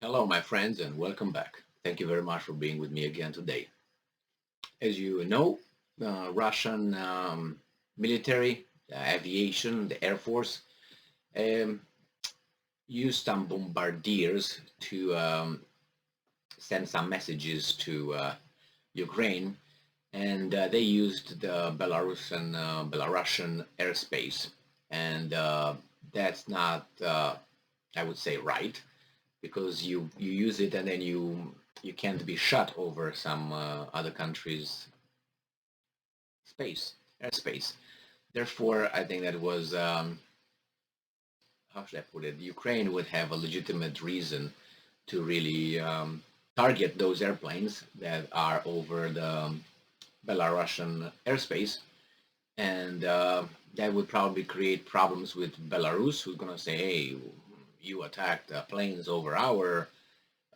Hello, my friends, and welcome back. Thank you very much for being with me again today. As you know, Russian military, aviation, the Air Force, um, used some bombardiers to send some messages to Ukraine, and they used the Belarusian airspace, and that's not, I would say, right because you use it and then you can't be shut over some other country's space airspace. Therefore, I think that was how should I put it? Ukraine would have a legitimate reason to really target those airplanes that are over the Belarusian airspace, and that would probably create problems with Belarus, who's going to say, "Hey, you attacked planes over our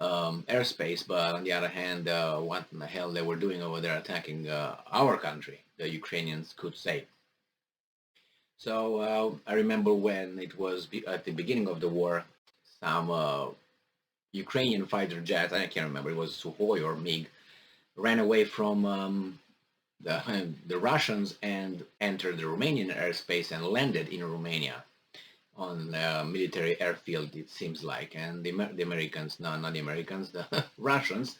airspace, but on the other hand, what in the hell they were doing over there attacking our country, the Ukrainians could say." So I remember when it was at the beginning of the war, some Ukrainian fighter jets, I can't remember, it was Sukhoi or MiG, ran away from the Russians and entered the Romanian airspace and landed in Romania on a military airfield, it seems like. And the Americans, no, not the Americans, the Russians,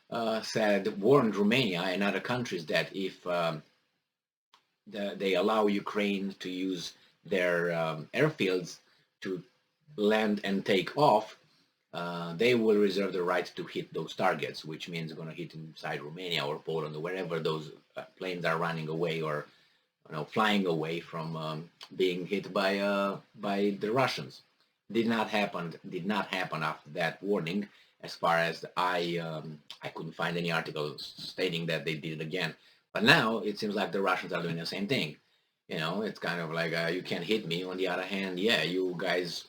warned Romania and other countries that if they allow Ukraine to use their airfields to land and take off, they will reserve the right to hit those targets, which means going to hit inside Romania or Poland or wherever those planes are running away or flying away from being hit by the Russians. Did not happen. Did not happen after that warning. As far as I couldn't find any articles stating that they did it again. But now it seems like the Russians are doing the same thing. It's kind of like you can't hit me. On the other hand, yeah, you guys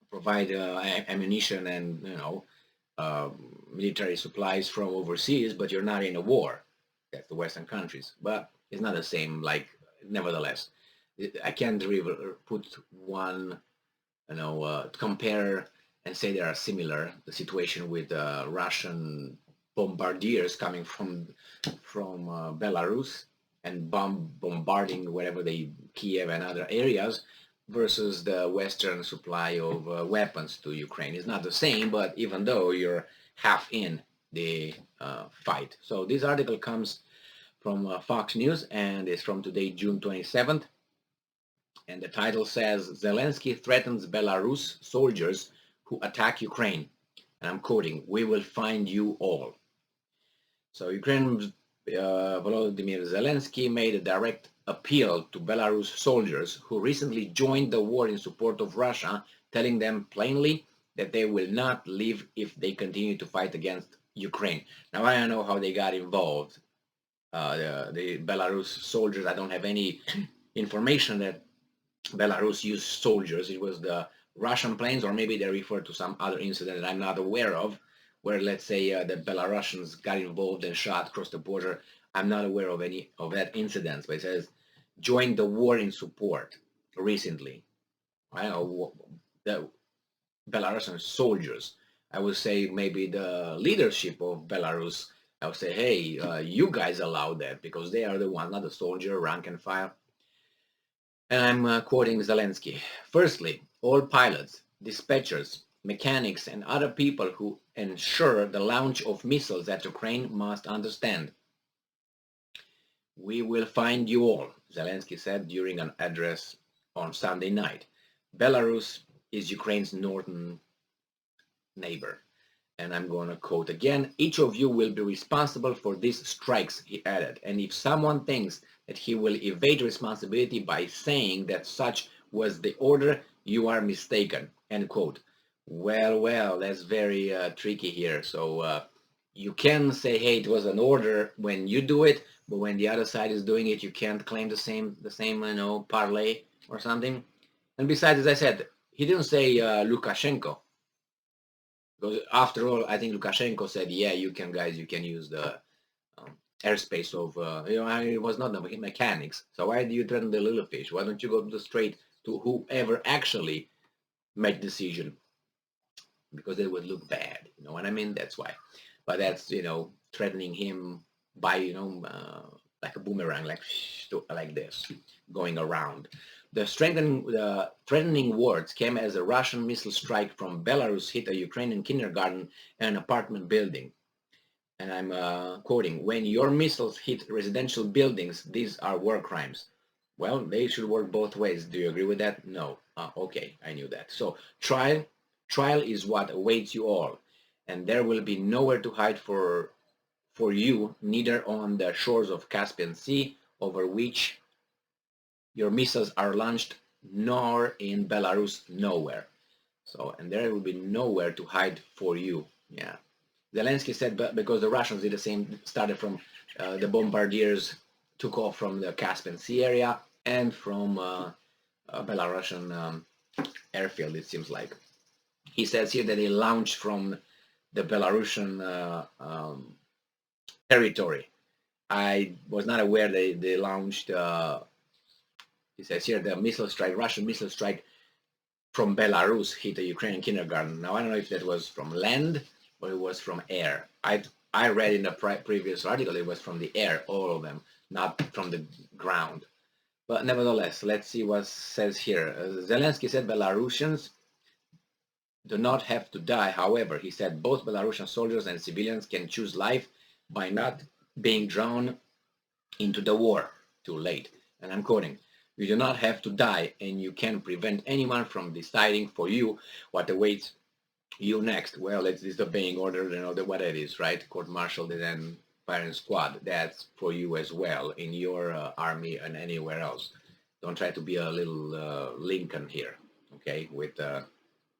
provide ammunition and uh, military supplies from overseas, but you're not in a war. That's the Western countries, but it's not the same. Like, nevertheless, I can't really put one, compare and say they are similar. The situation with Russian bombardiers coming from Belarus and bombarding wherever they Kiev and other areas versus the Western supply of weapons to Ukraine. It's not the same, but even though you're half in the fight. So this article comes from Fox News and is from today, June 27th. And the title says Zelensky threatens Belarus soldiers who attack Ukraine. And I'm quoting, "We will find you all." So Ukraine's Volodymyr Zelensky made a direct appeal to Belarus soldiers who recently joined the war in support of Russia, telling them plainly that they will not leave if they continue to fight against Ukraine. Now, I don't know how they got involved. The Belarus soldiers, I don't have any information that Belarus used soldiers. It was the Russian planes, or maybe they refer to some other incident that I'm not aware of, where let's say the Belarusians got involved and shot across the border. I'm not aware of any of that incidents, but it says joined the war in support recently. I don't know the Belarusian soldiers. I would say maybe the leadership of Belarus. I would say, hey, you guys allow that because they are the one, not the soldier, rank and file. And I'm quoting Zelensky. Firstly, all pilots, dispatchers, mechanics, and other people who ensure the launch of missiles at Ukraine must understand. We will find you all, Zelensky said during an address on Sunday night. Belarus is Ukraine's northern neighbor. And I'm going to quote again, each of you will be responsible for these strikes, he added. And if someone thinks that he will evade responsibility by saying that such was the order, you are mistaken, end quote. Well, that's very tricky here. So you can say, hey, it was an order when you do it, but when the other side is doing it, you can't claim the same, parlay or something. And besides, as I said, he didn't say Lukashenko. Because after all, I think Lukashenko said, "Yeah, you can use the airspace of, it was not the mechanics. So why do you threaten the little fish? Why don't you go straight to whoever actually make decision?" because they would look bad. You know what I mean? That's why. But that's, threatening him by, like a boomerang, like this, going around. The threatening words came as a Russian missile strike from Belarus hit a Ukrainian kindergarten and apartment building. And I'm quoting, when your missiles hit residential buildings, these are war crimes. Well, they should work both ways. Do you agree with that? No. Okay, I knew that. So trial is what awaits you all, and there will be nowhere to hide for you, neither on the shores of Caspian Sea, over which your missiles are launched, nor in Belarus, nowhere. So, and there will be nowhere to hide for you. Yeah. Zelensky said, but because the Russians did the same, started from the bombardiers took off from the Caspian Sea area and from Belarusian airfield, it seems like. He says here that they launched from the Belarusian territory. I was not aware they launched, he says here, the missile strike, Russian missile strike from Belarus hit a Ukrainian kindergarten. Now, I don't know if that was from land or it was from air. I read in the previous article it was from the air, all of them, not from the ground. But nevertheless, let's see what says here. Zelensky said Belarusians do not have to die. However, he said both Belarusian soldiers and civilians can choose life by not being drawn into the war. Too late. And I'm quoting, you do not have to die, and you can prevent anyone from deciding for you what awaits you next. Well, it's disobeying order, what it is, right? Court-martialed and then firing squad. That's for you as well in your army and anywhere else. Don't try to be a little Lincoln here, okay?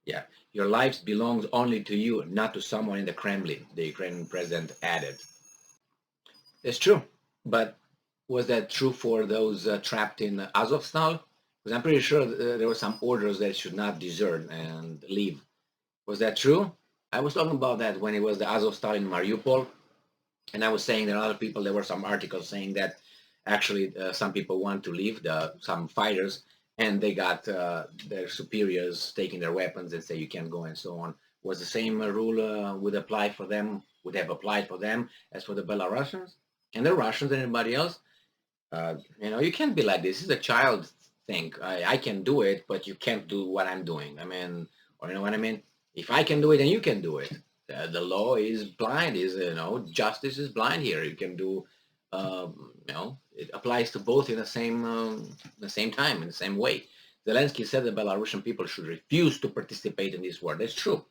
Yeah, your lives belongs only to you, not to someone in the Kremlin, the Ukrainian president added. It's true, but was that true for those trapped in Azovstal? Because I'm pretty sure there were some orders that should not desert and leave. Was that true? I was talking about that when it was the Azovstal in Mariupol, and I was saying that other people, there were some articles saying that actually some people want to leave, some fighters, and they got their superiors taking their weapons and say you can't go and so on. Was the same rule would apply for them, would have applied for them as for the Belarusians and the Russians and everybody else? You can't be like this. It's a child thing. I can do it, but you can't do what I'm doing. I mean, or you know what I mean? If I can do it, then you can do it. The law is blind. Justice is blind here. You can do, it applies to both in the same time, in the same way. Zelensky said the Belarusian people should refuse to participate in this war. That's true,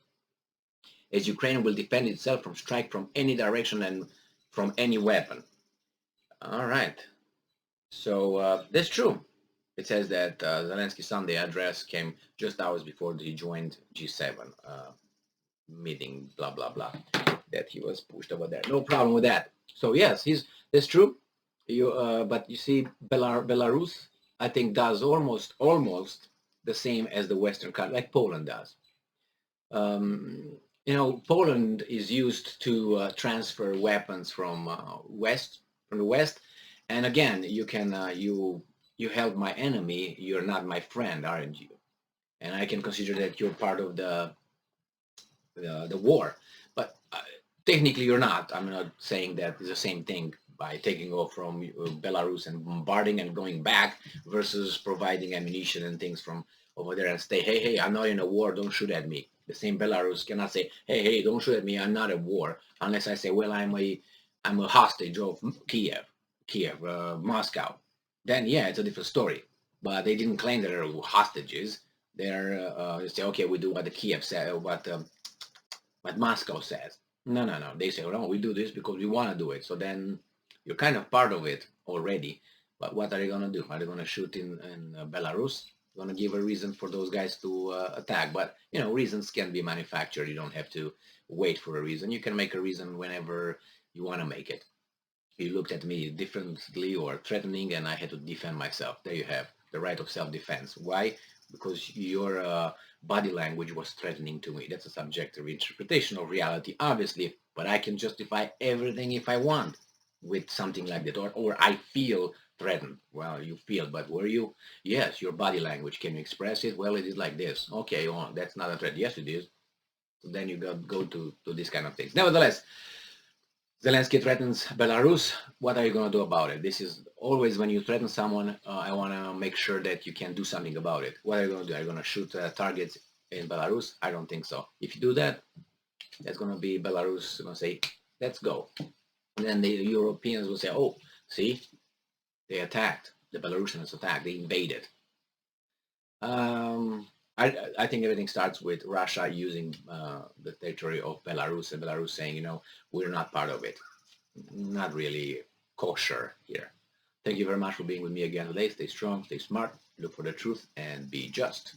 as Ukraine will defend itself from strike from any direction and from any weapon. All right. So that's true. It says that Zelensky's Sunday address came just hours before he joined G7 meeting, blah, blah, blah, that he was pushed over there. No problem with that. So yes, that's true. But you see, Belarus, I think, does almost the same as the Western country, like Poland does. Poland is used to transfer weapons from the West, and again, you can you help my enemy, you're not my friend, aren't you? And I can consider that you're part of the war, but technically you're not. I'm not saying that it's the same thing by taking off from Belarus and bombarding and going back versus providing ammunition and things from over there and say, hey, I'm not in a war, don't shoot at me. The same Belarus cannot say, hey, don't shoot at me, I'm not at war, unless I say, well, I'm a hostage of Kiev, Moscow. Then yeah, it's a different story. But they didn't claim that they're hostages. They say, okay, we do what the Kiev said, what Moscow says. No. They say, no, we do this because we want to do it. So then you're kind of part of it already. But what are they going to do? Are they going to shoot in Belarus? Going to give a reason for those guys to attack. But, reasons can be manufactured. You don't have to wait for a reason. You can make a reason whenever you want to make it. You looked at me differently or threatening, and I had to defend myself. There you have the right of self-defense. Why? Because your body language was threatening to me. That's a subjective interpretation of reality, obviously, but I can justify everything if I want with something like that, or I feel threatened. Well, you feel, but were you? Yes, your body language. Can you express it? Well, it is like this. Okay, that's not a threat. Yes, it is. So then you go to these kind of things. Nevertheless, Zelensky threatens Belarus. What are you going to do about it? This is always when you threaten someone, I want to make sure that you can do something about it. What are you going to do? Are you going to shoot targets in Belarus? I don't think so. If you do that, that's going to be Belarus going to say, let's go. And then the Europeans will say, oh, see, they attacked. The Belarusians attacked. They invaded. I think everything starts with Russia using the territory of Belarus and Belarus saying, we're not part of it. Not really kosher here. Thank you very much for being with me again today. Stay strong, stay smart, look for the truth, and be just.